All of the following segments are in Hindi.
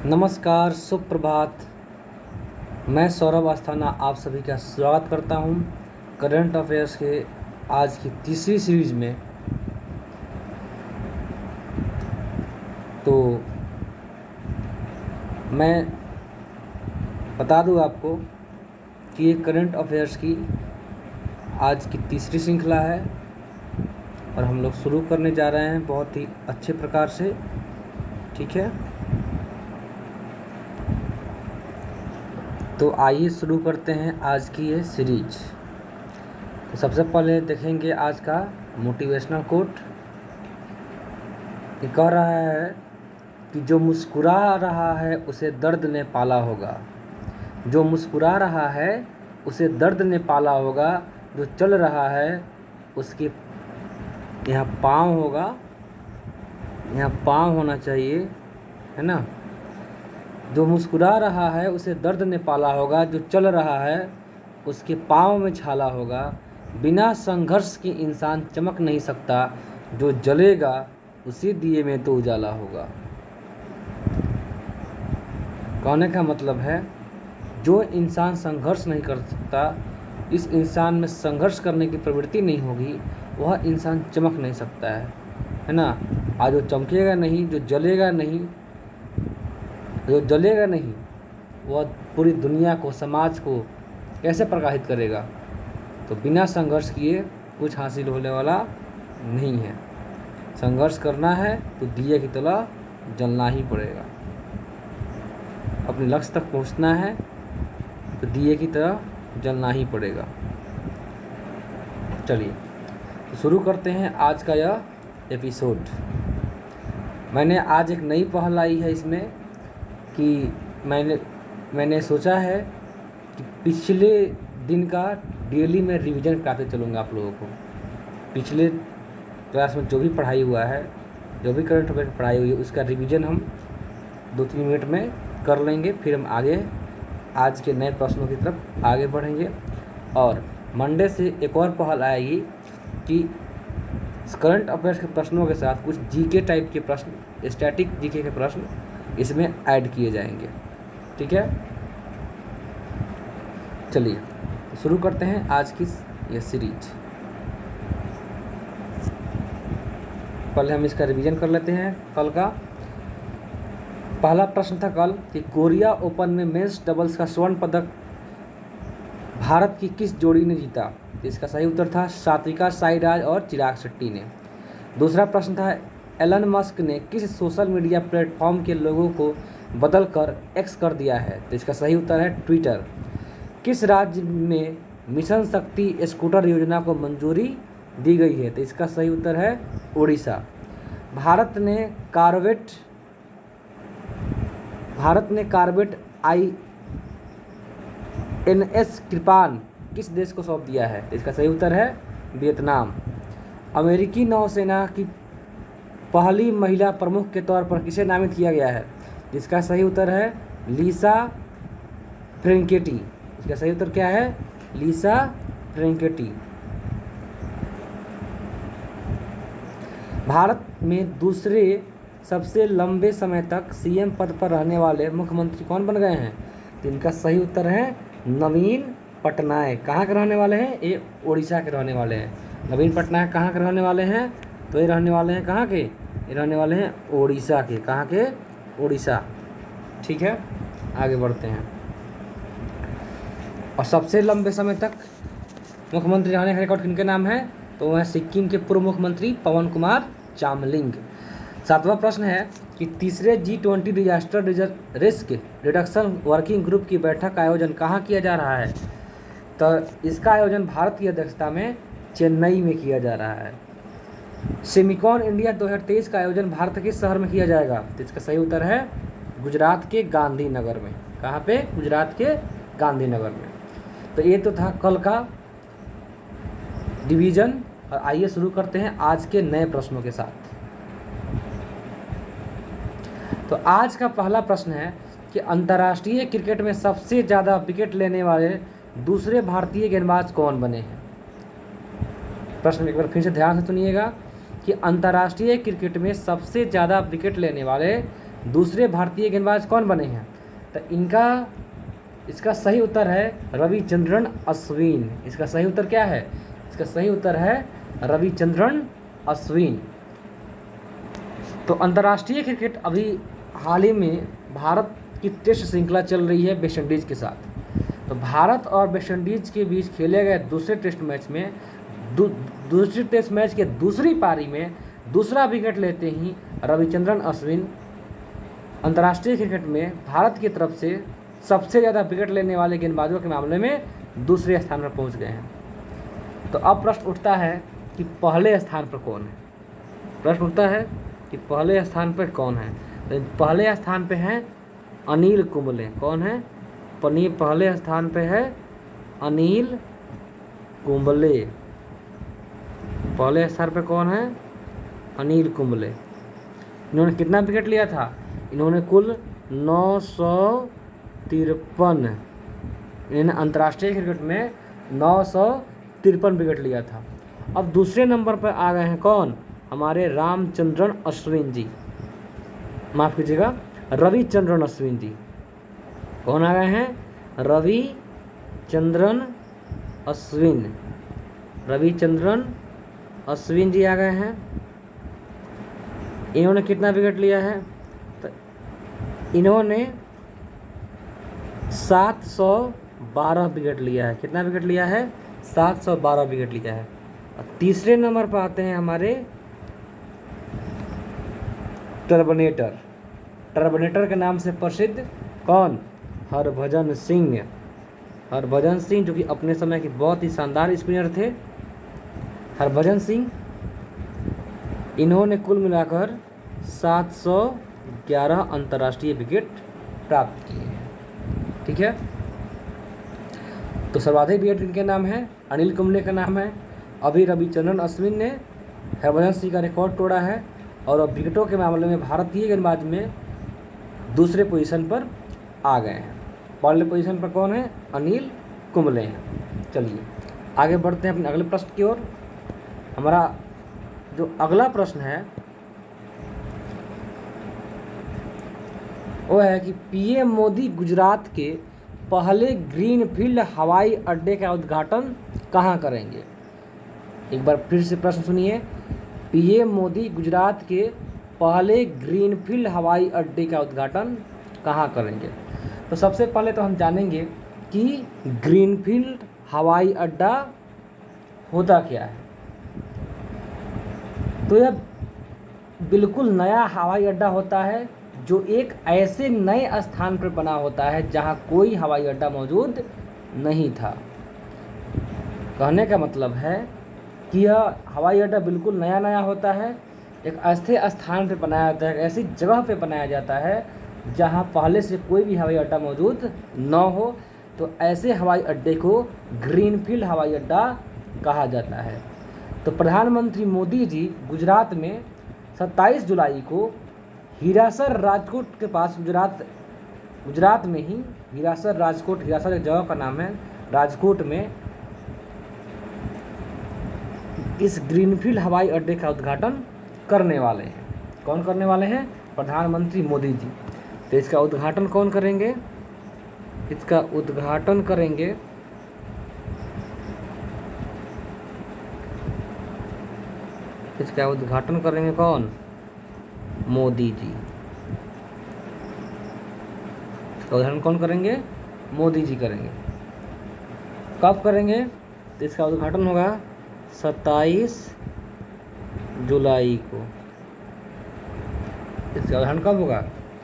नमस्कार, सुप्रभात। मैं सौरभ अस्थाना आप सभी का स्वागत करता हूं करंट अफेयर्स के आज की तीसरी सीरीज में। तो मैं बता दूं आपको कि ये करंट अफेयर्स की आज की तीसरी श्रृंखला है और हम लोग शुरू करने जा रहे हैं बहुत ही अच्छे प्रकार से। ठीक है, तो आइए शुरू करते हैं आज की ये सीरीज। तो सबसे पहले देखेंगे आज का मोटिवेशनल कोट। ये कह रहा है कि जो मुस्कुरा रहा है उसे दर्द ने पाला होगा। जो मुस्कुरा रहा है उसे दर्द ने पाला होगा। जो चल रहा है उसके यहाँ पाँव होगा, यहाँ पाँव होना चाहिए, है ना। जो मुस्कुरा रहा है उसे दर्द ने पाला होगा। जो चल रहा है उसके पाँव में छाला होगा। बिना संघर्ष के इंसान चमक नहीं सकता। जो जलेगा उसी दिए में तो उजाला होगा। कहने का मतलब है जो इंसान संघर्ष नहीं कर सकता, इस इंसान में संघर्ष करने की प्रवृत्ति नहीं होगी, वह इंसान चमक नहीं सकता है ना। आज जो चमकेगा नहीं, जो जलेगा नहीं, वह पूरी दुनिया को, समाज को कैसे प्रकाशित करेगा। तो बिना संघर्ष किए कुछ हासिल होने वाला नहीं है। संघर्ष करना है तो दिए की तरह जलना ही पड़ेगा। अपने लक्ष्य तक पहुंचना है तो दिए की तरह जलना ही पड़ेगा। चलिए तो शुरू करते हैं आज का यह एपिसोड। मैंने आज एक नई पहल आई है इसमें कि मैंने सोचा है कि पिछले दिन का डेली में रिवीजन कराते चलूँगा आप लोगों को। पिछले क्लास में जो भी पढ़ाई हुआ है, जो भी करंट अफेयर पढ़ाई हुई है, उसका रिवीजन हम 2-3 मिनट में कर लेंगे। फिर हम आगे आज के नए प्रश्नों की तरफ आगे बढ़ेंगे। और मंडे से एक और पहल आएगी कि करंट अफेयर्स के प्रश्नों के साथ कुछ जीके टाइप के प्रश्न, स्टैटिक जीके के प्रश्न इसमें ऐड किए जाएंगे। ठीक है, चलिए शुरू करते हैं आज की ये सीरीज। पहले हम इसका रिवीजन कर लेते हैं। कल का पहला प्रश्न था कल कि कोरिया ओपन में मेंस डबल्स का स्वर्ण पदक भारत की किस जोड़ी ने जीता। तो इसका सही उत्तर था सात्विका साईराज और चिराग शेट्टी ने। दूसरा प्रश्न था एलन मस्क ने किस सोशल मीडिया प्लेटफॉर्म के लोगों को बदलकर एक्स कर दिया है। तो इसका सही उत्तर है ट्विटर। किस राज्य में मिशन शक्ति स्कूटर योजना को मंजूरी दी गई है। तो इसका सही उत्तर है उड़ीसा। भारत ने कार्वेट INS कृपान किस देश को सौंप दिया है। तो इसका सही उत्तर है वियतनाम। अमेरिकी नौसेना की पहली महिला प्रमुख के तौर पर किसे नामित किया गया है। इसका सही उत्तर है लिसा फ्रेंकेटी। इसका सही उत्तर क्या है, लिसा फ्रेंकेटी। भारत में दूसरे सबसे लंबे समय तक सीएम पद पर रहने वाले मुख्यमंत्री कौन बन गए हैं। तो इनका सही उत्तर है नवीन पटनायक। कहाँ के रहने वाले हैं, ये उड़ीसा के रहने वाले हैं। नवीन पटनायक कहाँ के रहने वाले हैं, तो ये रहने वाले हैं कहाँ के, ये रहने वाले हैं उड़ीसा के। कहाँ के, उड़ीसा। ठीक है, आगे बढ़ते हैं। और सबसे लंबे समय तक मुख्यमंत्री रहने का रिकॉर्ड किनके नाम है, तो वह सिक्किम के पूर्व मुख्यमंत्री पवन कुमार चामलिंग। सातवां प्रश्न है कि तीसरे G20 disaster risk reduction working group की बैठक का आयोजन कहाँ किया जा रहा है। तो इसका आयोजन भारत की अध्यक्षता में चेन्नई में किया जा रहा है। सेमिकॉन इंडिया 2023 का आयोजन भारत के शहर में किया जाएगा। तो इसका सही उत्तर है गुजरात के गांधीनगर में। कहाँ पे, गुजरात के गांधीनगर में। तो ये तो था कल का डिवीजन। और आइए शुरू करते हैं आज के नए प्रश्नों के साथ। तो आज का पहला प्रश्न है कि अंतर्राष्ट्रीय क्रिकेट में सबसे ज़्यादा विकेट लेने वाले दूसरे भारतीय गेंदबाज कौन बने हैं। प्रश्न एक बार फिर से ध्यान से सुनिएगा कि अंतर्राष्ट्रीय क्रिकेट में सबसे ज़्यादा विकेट लेने वाले दूसरे भारतीय गेंदबाज कौन बने हैं? तो इसका सही उत्तर है रविचंद्रन अश्विन। इसका सही उत्तर क्या है? इसका सही उत्तर है रविचंद्रन अश्विन। तो अंतर्राष्ट्रीय क्रिकेट अभी हाल ही में भारत की टेस्ट श्रृंखला चल रही है वेस्ट इंडीज़ के साथ। तो भारत और वेस्ट इंडीज़ के बीच खेले गए दूसरे टेस्ट मैच में दूसरे टेस्ट मैच के दूसरी पारी में दूसरा विकेट लेते ही रविचंद्रन अश्विन अंतर्राष्ट्रीय क्रिकेट में भारत की तरफ से सबसे ज़्यादा विकेट लेने वाले गेंदबाजों के मामले में दूसरे स्थान पर पहुंच गए हैं। तो अब प्रश्न उठता है कि पहले स्थान पर कौन है? प्रश्न उठता है कि पहले स्थान पर कौन है? तो पहले स्थान पे हैं अनिल कुंबले। कौन है? पहले स्थान पे है अनिल कुंबले। पहले स्थान पे कौन है? अनिल कुंबले। इन्होंने कितना विकेट लिया था? इन्होंने कुल 953, इन्होंने अंतर्राष्ट्रीय क्रिकेट में 953 विकेट लिया था। अब दूसरे नंबर पर आ गए हैं कौन? हमारे रामचंद्रन अश्विन जी, माफ़ कीजिएगा रविचंद्रन अश्विन जी। कौन आ गए हैं? रविचंद्रन अश्विन। रविचंद्रन अश्विन जी आ गए हैं। इन्होंने कितना विकेट लिया है? तो इन्होंने 712 विकेट लिया है। कितना विकेट लिया है? 712 विकेट लिया है। और तीसरे नंबर पर आते हैं हमारे टर्बनेटर के नाम से प्रसिद्ध कौन? हरभजन सिंह। हरभजन सिंह जो कि अपने समय के बहुत ही शानदार स्पिनर थे। हरभजन सिंह, इन्होंने कुल मिलाकर 711 अंतर्राष्ट्रीय विकेट प्राप्त किए हैं। ठीक है, तो सर्वाधिक विकेट इनके नाम है, अनिल कुंबले का नाम है। अभी रविचंद्रन अश्विन ने हरभजन सिंह का रिकॉर्ड तोड़ा है और अब विकेटों के मामले में भारतीय गेंदबाज में दूसरे पोजीशन पर आ गए हैं। पहले पोजीशन पर कौन है? अनिल कुंबले हैं। चलिए आगे बढ़ते हैं अपने अगले प्रश्न की ओर। हमारा जो अगला प्रश्न है वो है कि पीएम मोदी गुजरात के पहले ग्रीनफील्ड हवाई अड्डे का उद्घाटन कहाँ करेंगे? एक बार फिर से प्रश्न सुनिए। पीएम मोदी गुजरात के पहले ग्रीनफील्ड हवाई अड्डे का उद्घाटन कहाँ करेंगे? तो सबसे पहले तो हम जानेंगे कि ग्रीनफील्ड हवाई अड्डा होता क्या है। तो यह बिल्कुल नया हवाई अड्डा होता है जो एक ऐसे नए स्थान पर बना होता है जहां कोई हवाई अड्डा मौजूद नहीं था। कहने का मतलब है कि यह हवाई अड्डा बिल्कुल नया होता है, एक ऐसे स्थान पर बनाया जाता है, ऐसी जगह पे बनाया जाता है जहां पहले से कोई भी हवाई अड्डा मौजूद न हो। तो ऐसे हवाई अड्डे को ग्रीनफील्ड हवाई अड्डा कहा जाता है। तो प्रधानमंत्री मोदी जी गुजरात में 27 जुलाई को हीरासर राजकोट के पास, गुजरात में ही हीरासर राजकोट, हीरासर एक जगह का नाम है, राजकोट में इस ग्रीनफील्ड हवाई अड्डे का उद्घाटन करने वाले हैं। कौन करने वाले हैं? प्रधानमंत्री मोदी जी। तो इसका उद्घाटन कौन करेंगे? इसका उद्घाटन करेंगे कौन? मोदी जी। इसका उद्घाटन कौन करेंगे? मोदी जी करेंगे। कब करेंगे? तो इसका उद्घाटन होगा 27 जुलाई को। इसका उद्घाटन कब होगा?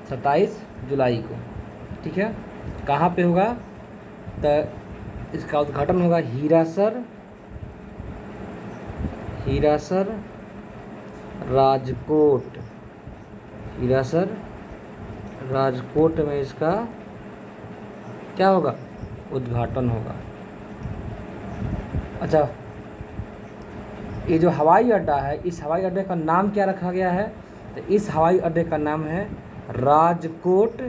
27 जुलाई को। ठीक है, कहाँ पे होगा? तो इसका उद्घाटन होगा हीरासर राजकोट। हीरासर राजकोट में इसका क्या होगा? उद्घाटन होगा। अच्छा, ये जो हवाई अड्डा है, इस हवाई अड्डे का नाम क्या रखा गया है? तो इस हवाई अड्डे का नाम है राजकोट।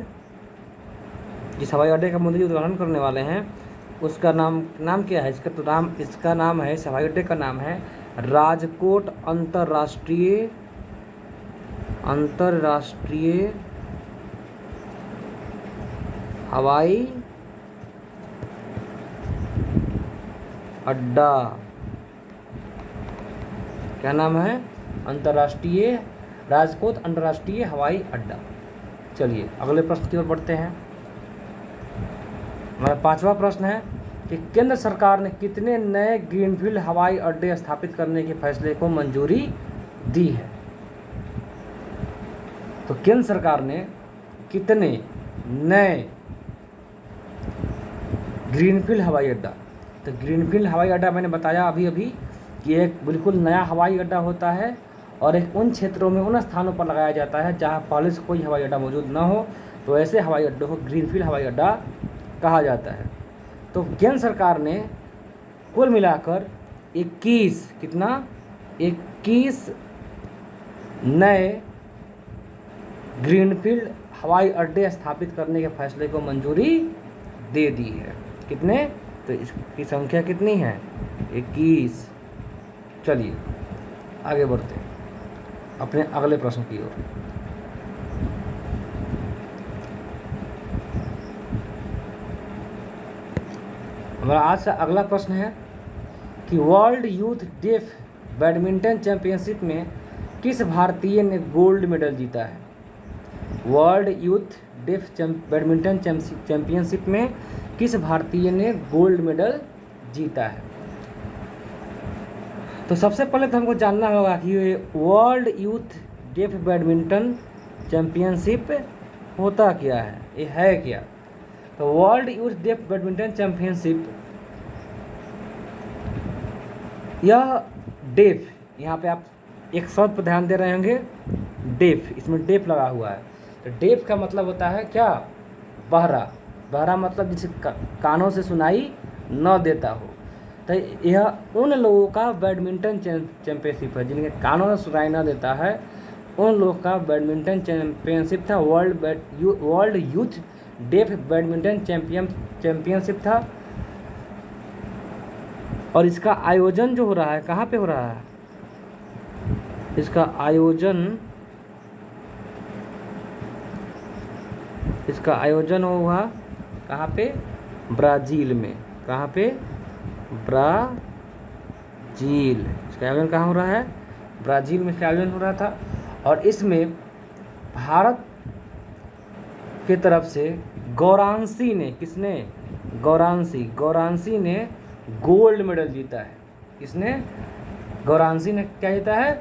जिस हवाई अड्डे का मोदी उद्घाटन करने वाले हैं उसका नाम क्या है? इसका नाम है, इस हवाई अड्डे का नाम है राजकोट अंतर्राष्ट्रीय हवाई अड्डा, क्या नाम है? अंतर्राष्ट्रीय राजकोट अंतर्राष्ट्रीय हवाई अड्डा। चलिए अगले प्रश्न की ओर बढ़ते हैं। हमारा 5वां प्रश्न है कि केंद्र सरकार ने कितने नए ग्रीनफील्ड हवाई अड्डे स्थापित करने के फैसले को मंजूरी दी है? तो केंद्र सरकार ने कितने नए ग्रीनफील्ड हवाई अड्डा, तो ग्रीनफील्ड हवाई अड्डा मैंने बताया अभी अभी कि एक बिल्कुल नया हवाई अड्डा होता है और एक उन क्षेत्रों में उन स्थानों पर लगाया जाता है जहां पहले से कोई हवाई अड्डा मौजूद ना हो, तो ऐसे हवाई अड्डों को ग्रीनफील्ड हवाई अड्डा कहा जाता है। तो केंद्र सरकार ने कुल मिलाकर 21 नए ग्रीनफील्ड हवाई अड्डे स्थापित करने के फैसले को मंजूरी दे दी है। कितने? तो इसकी संख्या कितनी है? 21। चलिए आगे बढ़ते हैं अपने अगले प्रश्न की ओर। हमारा आज का अगला प्रश्न है कि world youth deaf badminton championship में किस भारतीय ने गोल्ड मेडल जीता है? World youth deaf badminton championship में किस भारतीय ने गोल्ड मेडल जीता है? तो सबसे पहले तो हमको जानना होगा कि ये world youth deaf badminton championship होता क्या है, ये है क्या? तो world youth deaf badminton championship, यह डेफ, यहाँ पे आप एक शब्द पर ध्यान दे रहे होंगे, डेफ, इसमें डेफ लगा हुआ है। तो डेफ का मतलब होता है क्या? बहरा। बहरा मतलब जिसे कानों से सुनाई न देता हो। तो यह उन लोगों का बैडमिंटन चैंपियनशिप है जिनके कानों से सुनाई न देता है, उन लोगों का बैडमिंटन चैंपियनशिप था। World youth deaf badminton championship था। और इसका आयोजन जो हो रहा है, कहाँ पे हो रहा है? इसका आयोजन हुआ कहाँ पे? ब्राज़ील में। कहाँ पे? ब्राज़ील। इसका आयोजन कहाँ हो रहा है? ब्राज़ील में इसका आयोजन हो रहा था। और इसमें भारत की तरफ से गौरांशी ने, किसने? गौरांशी ने गोल्ड मेडल जीता है। किसने? गौरांशी ने क्या जीता है?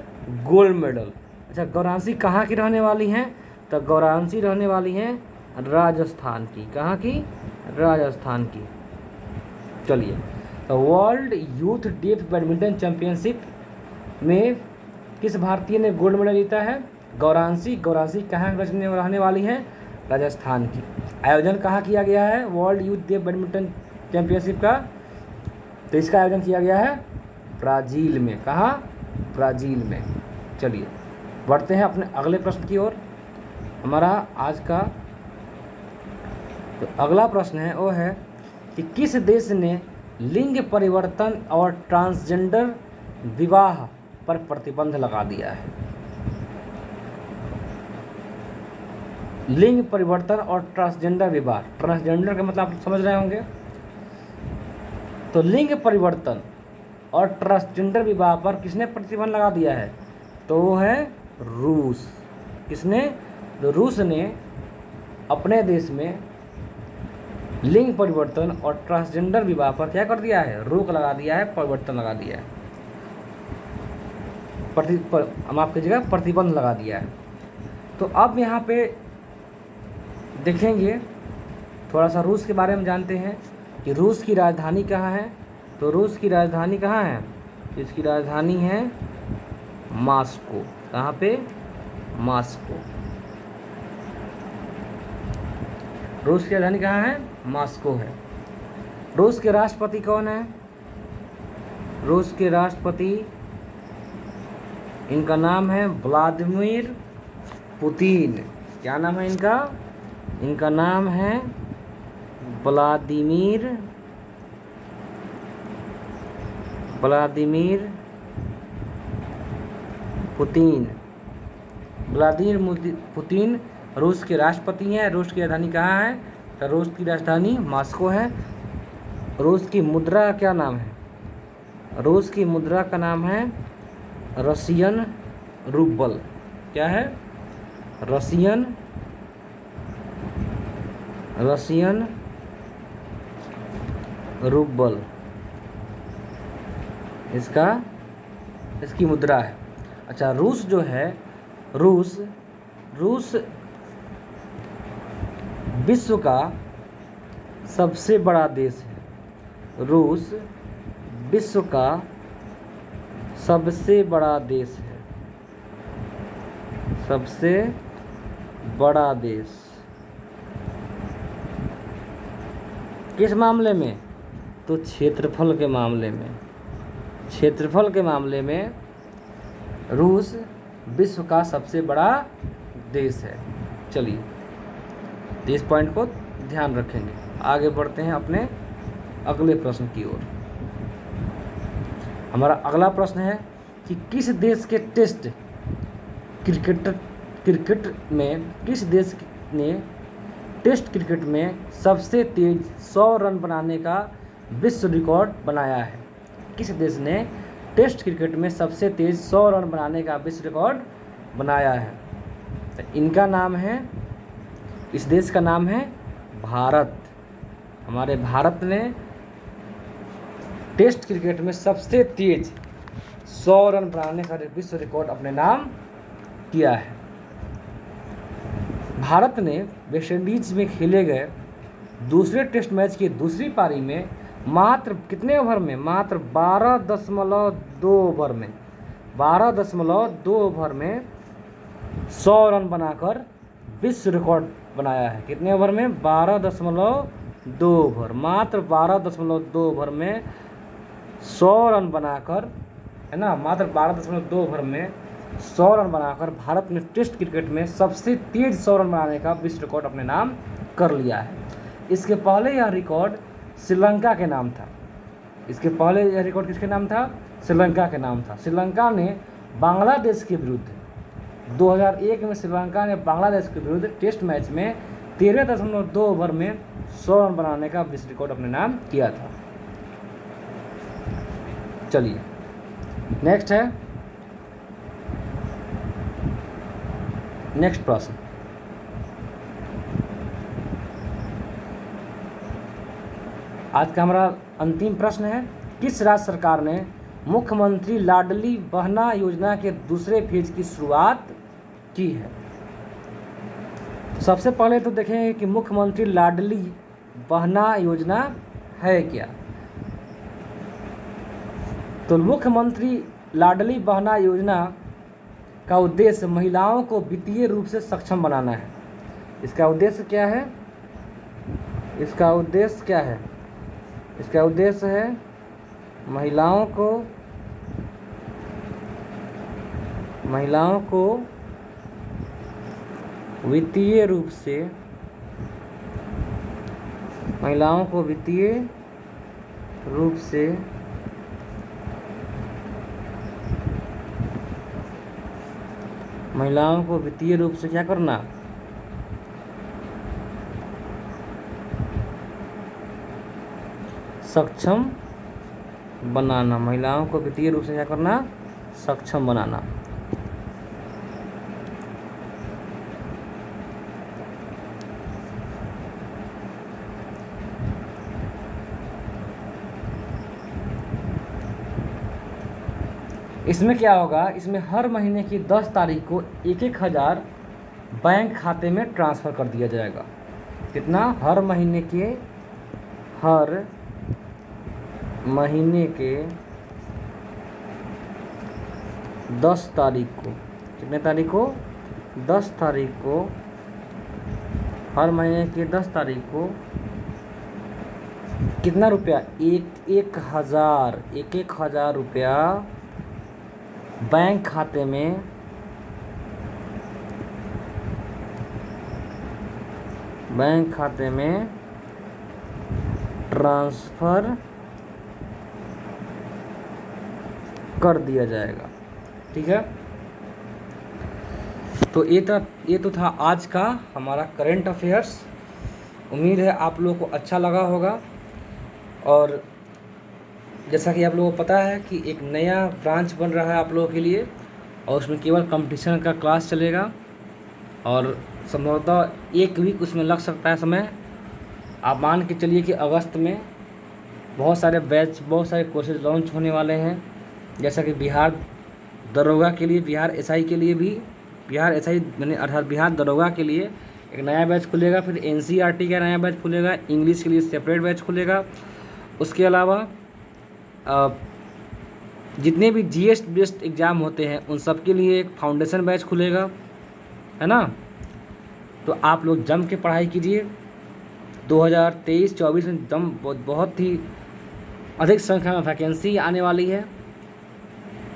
Gold medal. अच्छा, गौरांशी कहाँ की रहने वाली हैं? तो गौरांशी रहने वाली हैं राजस्थान की। कहाँ की? राजस्थान की। चलिए, तो world youth deaf badminton championship में किस भारतीय ने गोल्ड मेडल जीता है? गौरांशी कहाँ रहने वाली हैं? राजस्थान की। आयोजन कहाँ किया गया है world youth deaf badminton championship का? तो इसका आयोजन किया गया है ब्राज़ील में। कहाँ? ब्राज़ील में। चलिए बढ़ते हैं अपने अगले प्रश्न की ओर। हमारा आज का तो अगला प्रश्न है वो है कि किस देश ने लिंग परिवर्तन और ट्रांसजेंडर विवाह पर प्रतिबंध लगा दिया है? लिंग परिवर्तन और ट्रांसजेंडर विवाह, ट्रांसजेंडर का मतलब आप समझ रहे होंगे। तो लिंग परिवर्तन और ट्रांसजेंडर विवाह पर किसने प्रतिबंध लगा दिया है? तो वो है रूस। किसने? तो रूस ने अपने देश में लिंग परिवर्तन और ट्रांसजेंडर विवाह पर क्या कर दिया है? रोक लगा दिया है, परिवर्तन लगा दिया है, माफ कीजिएगा, प्रतिबंध लगा दिया है। तो अब यहाँ पे देखेंगे, थोड़ा सा रूस के बारे में जानते हैं कि रूस की राजधानी कहाँ है। तो रूस की राजधानी कहाँ है? इसकी राजधानी है मॉस्को। कहाँ पे? मॉस्को। रूस की राजधानी कहाँ है? मॉस्को है। रूस के राष्ट्रपति कौन है? रूस के राष्ट्रपति, इनका नाम है व्लादिमीर पुतिन। क्या नाम है इनका? इनका नाम है व्लादिमीर पुतिन। व्लादिमीर पुतिन रूस के राष्ट्रपति हैं। रूस की राजधानी कहाँ है? तो रूस की राजधानी मॉस्को है। रूस की मुद्रा का क्या नाम है? रूस की मुद्रा का नाम है रशियन रूबल। क्या है? रशियन रूबल इसकी मुद्रा है। अच्छा, रूस जो है, रूस विश्व का सबसे बड़ा देश है। रूस विश्व का सबसे बड़ा देश है। सबसे बड़ा देश किस मामले में? तो क्षेत्रफल के मामले में। क्षेत्रफल के मामले में रूस विश्व का सबसे बड़ा देश है। चलिए, इस पॉइंट को ध्यान रखेंगे। आगे बढ़ते हैं अपने अगले प्रश्न की ओर। हमारा अगला प्रश्न है कि किस देश के टेस्ट क्रिकेट में किस देश ने टेस्ट क्रिकेट में सबसे तेज 100 रन बनाने का विश्व रिकॉर्ड बनाया है? किस देश ने टेस्ट क्रिकेट में सबसे तेज 100 रन बनाने का विश्व रिकॉर्ड बनाया है? तो इनका नाम है, इस देश का नाम है भारत। हमारे भारत ने टेस्ट क्रिकेट में सबसे तेज 100 रन बनाने का विश्व रिकॉर्ड अपने नाम किया है। भारत ने वेस्टइंडीज में खेले गए दूसरे टेस्ट मैच की दूसरी पारी में मात्र कितने ओवर में? मात्र 12.2 ओवर में 12.2 ओवर में 100 रन बनाकर विश्व रिकॉर्ड बनाया है। कितने ओवर में? 12.2 ओवर। मात्र 12.2 ओवर में 100 रन बनाकर, है ना, मात्र 12.2 ओवर में 100 रन बनाकर भारत ने टेस्ट क्रिकेट में सबसे तेज 100 रन बनाने का विश्व रिकॉर्ड अपने नाम कर लिया है। इसके पहले यह रिकॉर्ड श्रीलंका के नाम था। इसके पहले यह रिकॉर्ड किसके नाम था? श्रीलंका के नाम था। श्रीलंका ने बांग्लादेश के विरुद्ध 2001 में श्रीलंका ने बांग्लादेश के विरुद्ध टेस्ट मैच में 13.2 ओवर में 100 रन बनाने का विश्व रिकॉर्ड अपने नाम किया था। चलिए, नेक्स्ट है, नेक्स्ट प्रश्न। आज का हमारा अंतिम प्रश्न है, किस राज्य सरकार ने मुख्यमंत्री लाडली बहना योजना के दूसरे फेज की शुरुआत की है? सबसे पहले तो देखें कि मुख्यमंत्री लाडली बहना योजना है क्या। तो मुख्यमंत्री लाडली बहना योजना का उद्देश्य महिलाओं को वित्तीय रूप से सक्षम बनाना है। इसका उद्देश्य क्या है? इसका उद्देश्य क्या है? इसका उद्देश्य है महिलाओं को वित्तीय रूप से क्या करना? सक्षम बनाना। महिलाओं को वित्तीय रूप से क्या करना? सक्षम बनाना। इसमें क्या होगा? इसमें हर महीने की 10 तारीख को 1,000 बैंक खाते में ट्रांसफ़र कर दिया जाएगा। कितना? हर महीने के 10 तारीख को, कितने तारीख को? 10 तारीख को, हर महीने की 10 तारीख को कितना रुपया? 1,000 रुपया बैंक खाते में ट्रांसफ़र कर दिया जाएगा। ठीक है, तो ये तो था आज का हमारा करंट अफेयर्स। उम्मीद है आप लोगों को अच्छा लगा होगा। और जैसा कि आप लोगों को पता है कि एक नया ब्रांच बन रहा है आप लोगों के लिए, और उसमें केवल कंपटीशन का क्लास चलेगा और संभवतः 1 वीक उसमें लग सकता है समय। आप मान के चलिए कि अगस्त में बहुत सारे बैच, बहुत सारे कोर्सेज लॉन्च होने वाले हैं। जैसा कि बिहार दरोगा के लिए, बिहार एसआई के लिए भी, बिहार एसआई मैंने अर्थात बिहार दरोगा के लिए एक नया बैच खुलेगा। फिर एनसीईआरटी का नया बैच खुलेगा, इंग्लिश के लिए सेपरेट बैच खुलेगा। उसके अलावा जितने भी जीएस बेस्ड एग्ज़ाम होते हैं उन सब के लिए एक फाउंडेशन बैच खुलेगा, है ना। तो आप लोग जम के पढ़ाई कीजिए। 2023-24 में बहुत ही अधिक संख्या में वैकेंसी आने वाली है,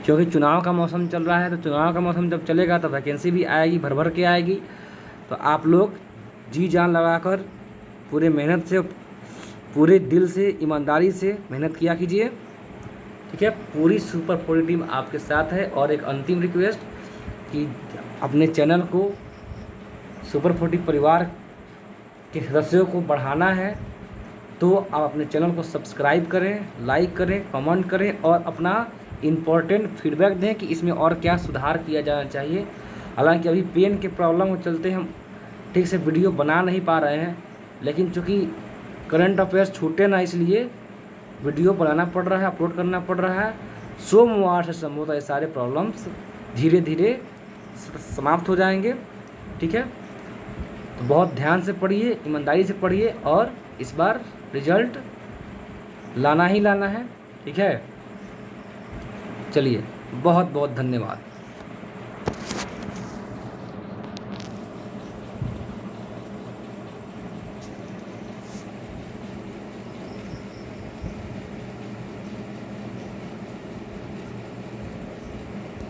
क्योंकि चुनाव का मौसम चल रहा है। तो चुनाव का मौसम जब चलेगा तो वैकेंसी भी आएगी, भर भर के आएगी। तो आप लोग जी जान लगाकर पूरे मेहनत से, पूरे दिल से, ईमानदारी से मेहनत किया कीजिए, ठीक है। पूरी सुपर 40 टीम आपके साथ है। और एक अंतिम रिक्वेस्ट कि अपने चैनल को, सुपर 40 परिवार के सदस्यों को बढ़ाना है तो आप अपने चैनल को सब्सक्राइब करें, लाइक करें, कमेंट करें और अपना इम्पोर्टेंट फीडबैक दें कि इसमें और क्या सुधार किया जाना चाहिए। हालांकि अभी पेन के प्रॉब्लम के चलते हम ठीक से वीडियो बना नहीं पा रहे हैं, लेकिन चूँकि करंट अफेयर्स छूटे ना, इसलिए वीडियो बनाना पड़ रहा है, अपलोड करना पड़ रहा है। सोमवार से संभवतः ये सारे प्रॉब्लम्स धीरे धीरे समाप्त हो जाएंगे, ठीक है। तो बहुत ध्यान से पढ़िए, ईमानदारी से पढ़िए और इस बार रिजल्ट लाना ही लाना है, ठीक है। चलिए, बहुत बहुत धन्यवाद।